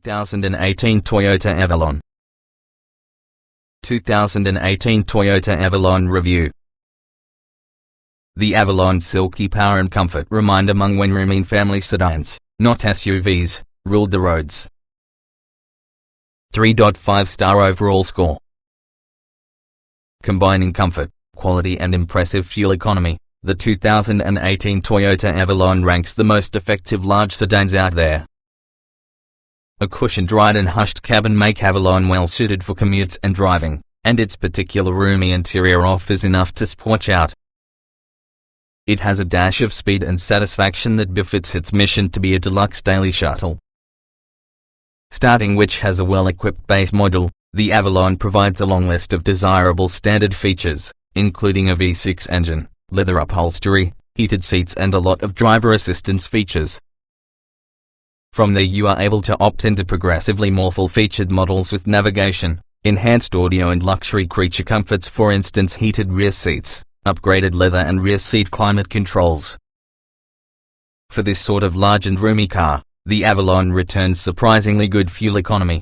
2018 Toyota Avalon. 2018 Toyota Avalon Review. The Avalon's silky power and comfort remind among when roomy family sedans, not SUVs, ruled the roads. 3.5-star overall score. Combining comfort, quality and impressive fuel economy, the 2018 Toyota Avalon ranks the most effective large sedans out there. A cushioned ride and hushed cabin make Avalon well suited for commutes and driving, and its particular roomy interior offers enough to scorch out. It has a dash of speed and satisfaction that befits its mission to be a deluxe daily shuttle. Starting which has a well-equipped base model, the Avalon provides a long list of desirable standard features, including a V6 engine, leather upholstery, heated seats and a lot of driver assistance features. From there you are able to opt into progressively more full-featured models with navigation, enhanced audio and luxury creature comforts, for instance heated rear seats, upgraded leather and rear seat climate controls. For this sort of large and roomy car, the Avalon returns surprisingly good fuel economy.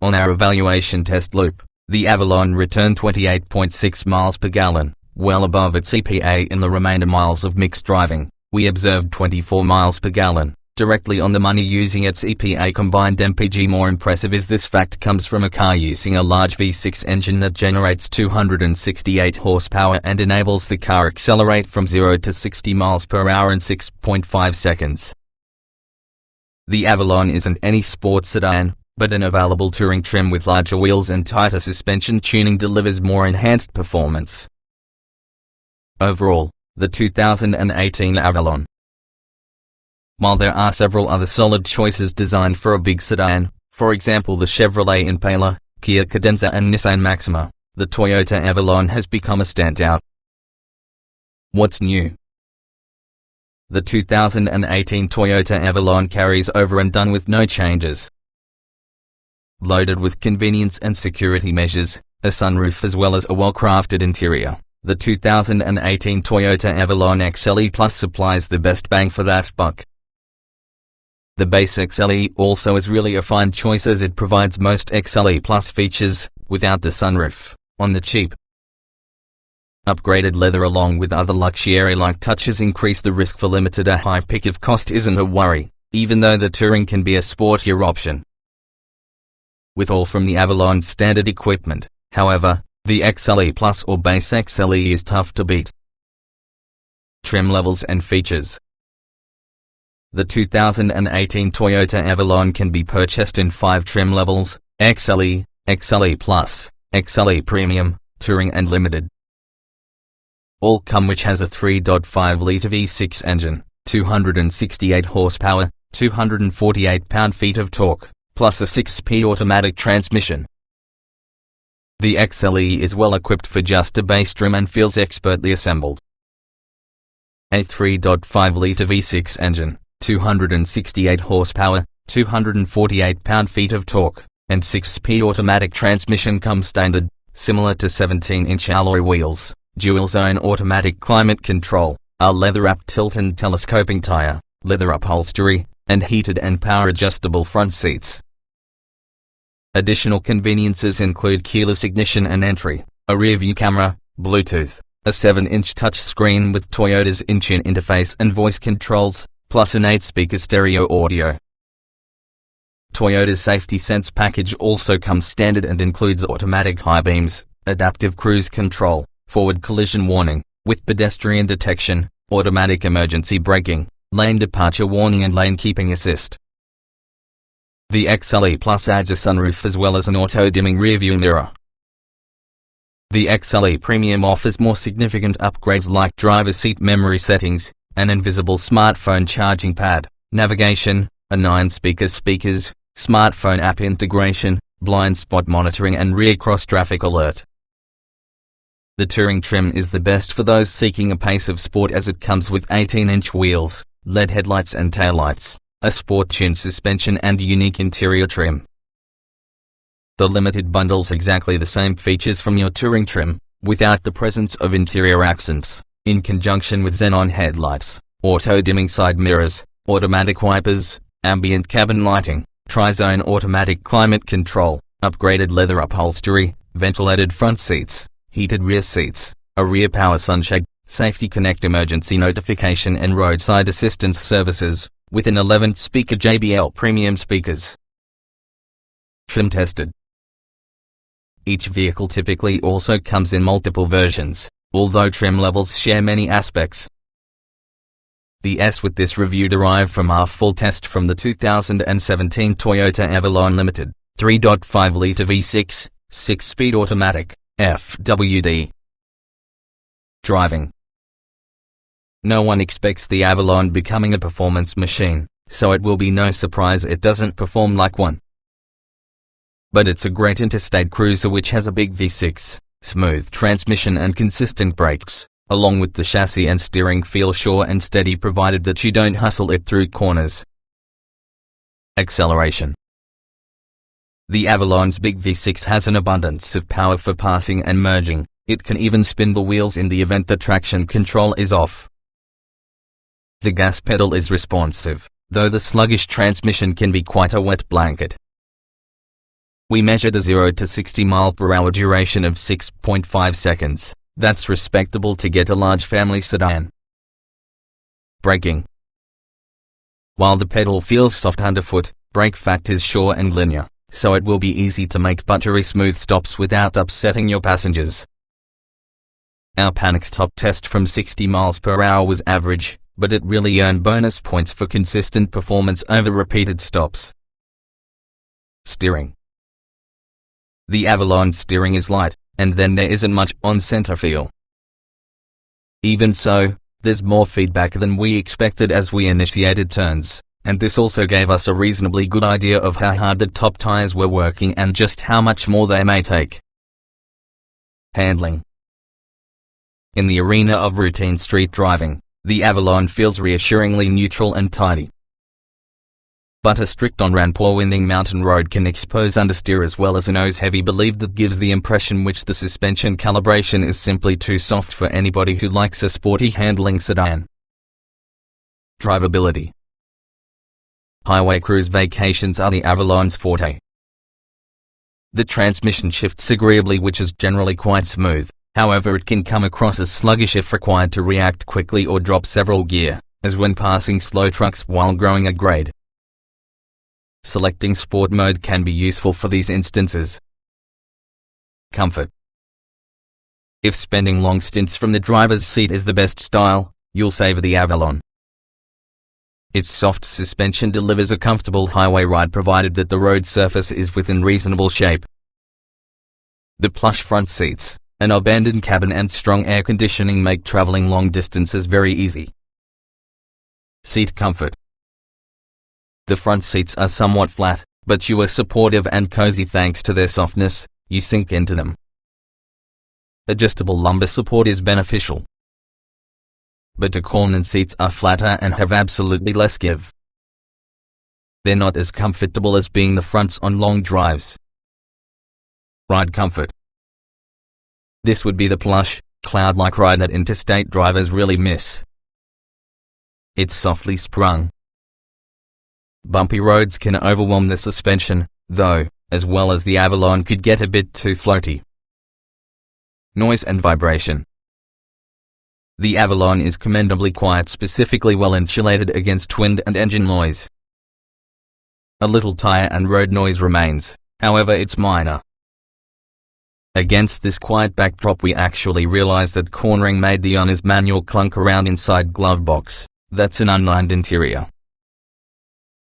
On our evaluation test loop, the Avalon returned 28.6 miles per gallon, well above its EPA. In the remainder miles of mixed driving, we observed 24 miles per gallon. Directly on the money using its EPA combined MPG. More impressive is this fact comes from a car using a large V6 engine that generates 268 horsepower and enables the car accelerate from 0 to 60 miles per hour in 6.5 seconds. The Avalon isn't any sports sedan, but an available touring trim with larger wheels and tighter suspension tuning delivers more enhanced performance. Overall, the 2018 Avalon. While there are several other solid choices designed for a big sedan, for example the Chevrolet Impala, Kia Cadenza and Nissan Maxima, the Toyota Avalon has become a standout. What's new? The 2018 Toyota Avalon carries over and done with no changes. Loaded with convenience and security measures, a sunroof as well as a well-crafted interior, the 2018 Toyota Avalon XLE Plus supplies the best bang for that buck. The base XLE also is really a fine choice as it provides most XLE Plus features, without the sunroof, on the cheap. Upgraded leather along with other luxury-like touches increase the risk for limited. A high peak of cost isn't a worry, even though the Touring can be a sportier option. With all from the Avalon's standard equipment, however, the XLE Plus or base XLE is tough to beat. Trim levels and features. The 2018 Toyota Avalon can be purchased in 5 trim levels: XLE, XLE Plus, XLE Premium, Touring and Limited. All come which has a 3.5-litre V6 engine, 268 horsepower, 248 pound-feet of torque, plus a 6-speed automatic transmission. The XLE is well equipped for just a base trim and feels expertly assembled. A 3.5-litre V6 engine, 268 horsepower, 248 pound-feet of torque, and 6-speed automatic transmission come standard, similar to 17-inch alloy wheels, dual-zone automatic climate control, a leather-wrapped tilt and telescoping tire, leather upholstery, and heated and power-adjustable front seats. Additional conveniences include keyless ignition and entry, a rear-view camera, Bluetooth, a 7-inch touchscreen with Toyota's in-tune interface and voice controls, plus an 8-speaker stereo audio. Toyota's Safety Sense package also comes standard and includes automatic high beams, adaptive cruise control, forward collision warning, with pedestrian detection, automatic emergency braking, lane departure warning and lane keeping assist. The XLE Plus adds a sunroof as well as an auto-dimming rearview mirror. The XLE Premium offers more significant upgrades like driver seat memory settings, an invisible smartphone charging pad, navigation, a 9-speaker speakers, smartphone app integration, blind spot monitoring and rear cross-traffic alert. The Touring trim is the best for those seeking a pace of sport as it comes with 18-inch wheels, LED headlights and taillights, a sport-tuned suspension and unique interior trim. The Limited bundles exactly the same features from your Touring trim, without the presence of interior accents, in conjunction with xenon headlights, auto-dimming side mirrors, automatic wipers, ambient cabin lighting, tri-zone automatic climate control, upgraded leather upholstery, ventilated front seats, heated rear seats, a rear power sunshade, Safety Connect emergency notification and roadside assistance services, with an 11-speaker JBL premium speakers. Trim tested. Each vehicle typically also comes in multiple versions, although trim levels share many aspects. The S with this review derived from our full test from the 2017 Toyota Avalon Limited, 3.5-litre V6, 6-speed automatic, FWD. Driving. No one expects the Avalon becoming a performance machine, so it will be no surprise it doesn't perform like one. But it's a great interstate cruiser which has a big V6, smooth transmission and consistent brakes, along with the chassis and steering feel sure and steady provided that you don't hustle it through corners. Acceleration. The Avalon's big V6 has an abundance of power for passing and merging. It can even spin the wheels in the event the traction control is off. The gas pedal is responsive, though the sluggish transmission can be quite a wet blanket. We measured a 0 to 60 mph duration of 6.5 seconds. That's respectable to get a large family sedan. Braking. While the pedal feels soft underfoot, brake fact is sure and linear, so it will be easy to make buttery smooth stops without upsetting your passengers. Our Panics top test from 60 mph was average, but it really earned bonus points for consistent performance over repeated stops. Steering. The Avalon's steering is light, and then there isn't much on-center feel. Even so, there's more feedback than we expected as we initiated turns, and this also gave us a reasonably good idea of how hard the top tires were working and just how much more they may take. Handling. In the arena of routine street driving, the Avalon feels reassuringly neutral and tidy. But a strict on-ramp or winding mountain road can expose understeer as well as a nose-heavy believe that gives the impression which the suspension calibration is simply too soft for anybody who likes a sporty handling sedan. Drivability. Highway cruise vacations are the Avalon's forte. The transmission shifts agreeably, which is generally quite smooth. However, it can come across as sluggish if required to react quickly or drop several gear, as when passing slow trucks while growing a grade. Selecting sport mode can be useful for these instances. Comfort. If spending long stints from the driver's seat is the best style, you'll savor the Avalon. Its soft suspension delivers a comfortable highway ride provided that the road surface is within reasonable shape. The plush front seats, an abandoned cabin and strong air conditioning make traveling long distances very easy. Seat comfort. The front seats are somewhat flat, but you are supportive and cozy thanks to their softness. You sink into them. Adjustable lumbar support is beneficial. But the corner seats are flatter and have absolutely less give. They're not as comfortable as being the fronts on long drives. Ride comfort. This would be the plush, cloud-like ride that interstate drivers really miss. It's softly sprung. Bumpy roads can overwhelm the suspension, though, as well as the Avalon could get a bit too floaty. Noise and vibration. The Avalon is commendably quiet, specifically well insulated against wind and engine noise. A little tire and road noise remains, however it's minor. Against this quiet backdrop we actually realized that cornering made the owner's manual clunk around inside glove box. That's an unlined interior.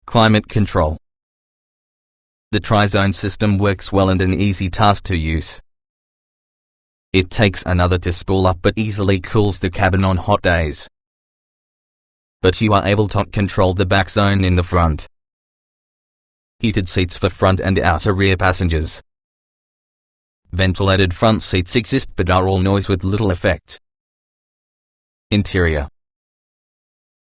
Climate control. The tri-zone system works well and an easy task to use. It takes another to spool up but easily cools the cabin on hot days. But you are able to control the back zone in the front. Heated seats for front and outer rear passengers. Ventilated front seats exist but are all noise with little effect. Interior.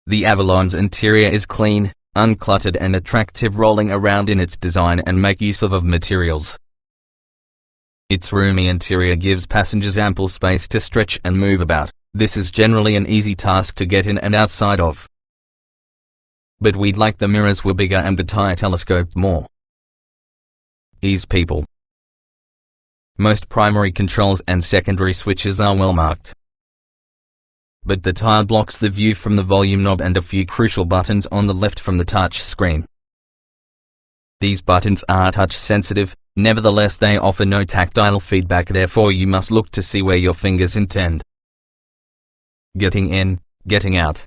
The Avalon's interior is clean, uncluttered and attractive, rolling around in its design and make use of materials. Its roomy interior gives passengers ample space to stretch and move about. This is generally an easy task to get in and outside of. but we'd like the mirrors were bigger and the tire telescoped more. Ease people. Most primary controls and secondary switches are well marked, but the tire blocks the view from the volume knob and a few crucial buttons on the left from the touch screen. These buttons are touch sensitive, nevertheless they offer no tactile feedback, therefore you must look to see where your fingers intend. Getting in, getting out.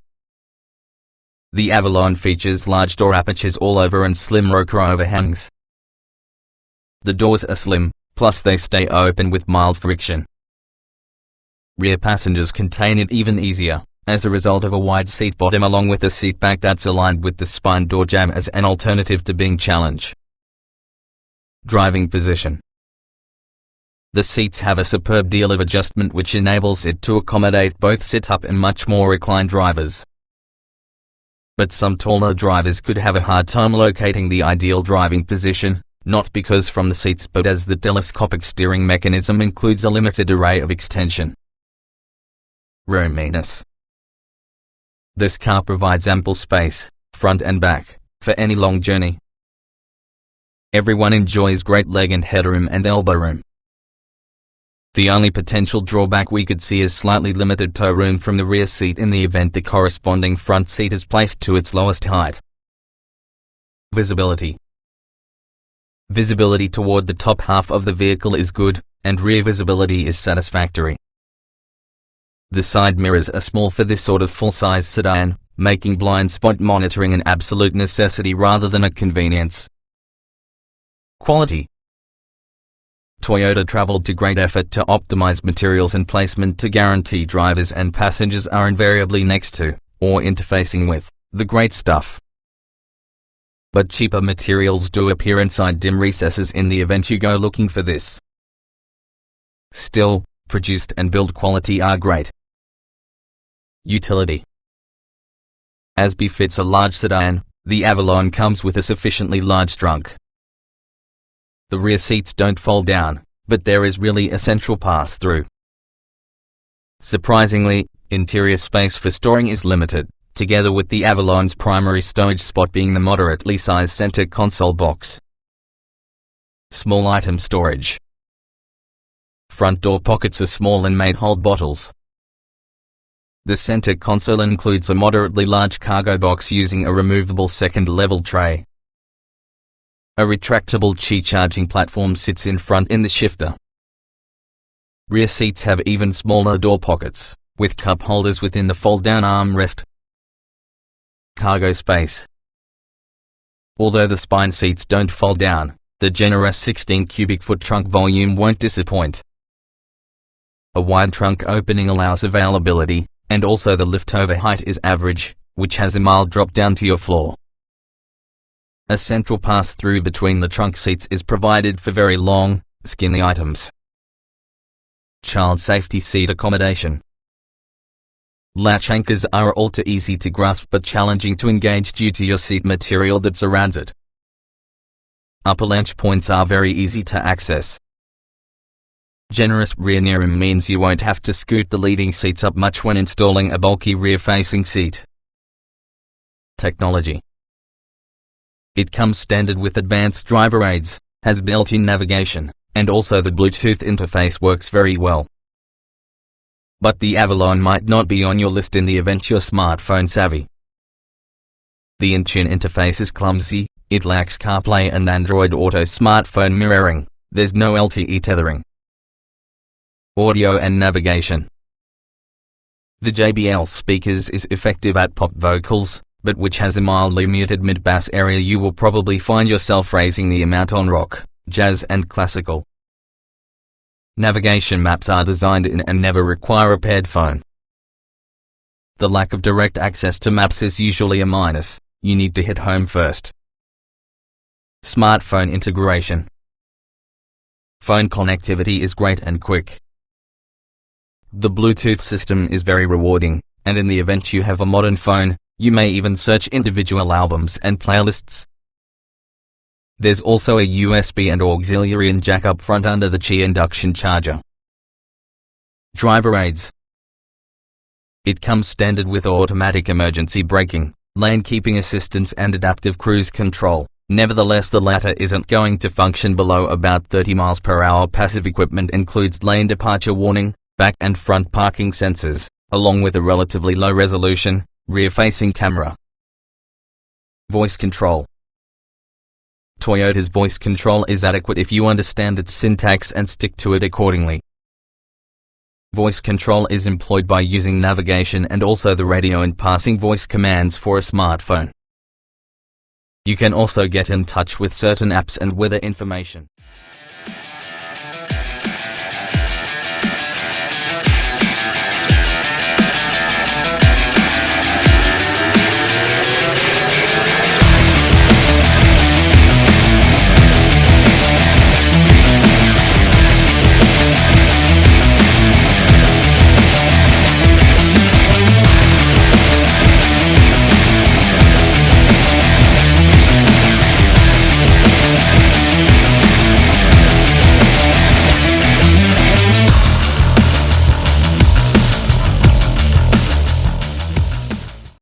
The Avalon features large door apertures all over and slim rocker overhangs. The doors are slim, plus they stay open with mild friction. Rear passengers contain it even easier, as a result of a wide seat bottom along with a seat back that's aligned with the spine door jamb as an alternative to being challenged. Driving position. The seats have a superb deal of adjustment which enables it to accommodate both sit-up and much more reclined drivers. But some taller drivers could have a hard time locating the ideal driving position, not because from the seats but as the telescopic steering mechanism includes a limited array of extension. Roominess. This car provides ample space, front and back, for any long journey. Everyone enjoys great leg and headroom and elbow room. The only potential drawback we could see is slightly limited toe room from the rear seat in the event the corresponding front seat is placed to its lowest height. Visibility. Visibility toward the top half of the vehicle is good, and rear visibility is satisfactory. The side mirrors are small for this sort of full-size sedan, making blind spot monitoring an absolute necessity rather than a convenience. Quality. Toyota traveled to great effort to optimize materials and placement to guarantee drivers and passengers are invariably next to, or interfacing with, the great stuff. But cheaper materials do appear inside dim recesses in the event you go looking for this. Still, produced and build quality are great. Utility. As befits a large sedan, the Avalon comes with a sufficiently large trunk. The rear seats don't fold down, but there is really a central pass-through. Surprisingly, interior space for storing is limited, together with the Avalon's primary stowage spot being the moderately sized center console box. Small item storage. Front door pockets are small and may hold bottles. The center console includes a moderately large cargo box using a removable second-level tray. A retractable Qi charging platform sits in front in the shifter. Rear seats have even smaller door pockets, with cup holders within the fold-down armrest. Cargo space. Although the spine seats don't fold down, the generous 16 cubic foot trunk volume won't disappoint. A wide trunk opening allows availability, and also the lift-over height is average, which has a mild drop down to your floor. A central pass-through between the trunk seats is provided for very long, skinny items. Child safety seat accommodation. Latch anchors are all too easy to grasp but challenging to engage due to your seat material that surrounds it. Upper latch points are very easy to access. Generous rear knee-room means you won't have to scoot the leading seats up much when installing a bulky rear-facing seat. Technology. It comes standard with advanced driver aids, has built-in navigation, and also the Bluetooth interface works very well. But the Avalon might not be on your list in the event you're smartphone savvy. The in-tune interface is clumsy, it lacks CarPlay and Android Auto smartphone mirroring, there's no LTE tethering. Audio and navigation. The JBL speakers is effective at pop vocals, but which has a mildly muted mid-bass area you will probably find yourself raising the amount on rock, jazz and classical. Navigation maps are designed in and never require a paired phone. The lack of direct access to maps is usually a minus, you need to hit home first. Smartphone integration. Phone connectivity is great and quick. The Bluetooth system is very rewarding, and in the event you have a modern phone, you may even search individual albums and playlists. There's also a USB and auxiliary in jack up front under the Qi induction charger. Driver aids. It comes standard with automatic emergency braking, lane keeping assistance and adaptive cruise control. Nevertheless, the latter isn't going to function below about 30 miles per hour. Passive equipment includes lane departure warning, back and front parking sensors, along with a relatively low-resolution, rear-facing camera. Voice control. Toyota's voice control is adequate if you understand its syntax and stick to it accordingly. Voice control is employed by using navigation and also the radio and passing voice commands for a smartphone. You can also get in touch with certain apps and weather information.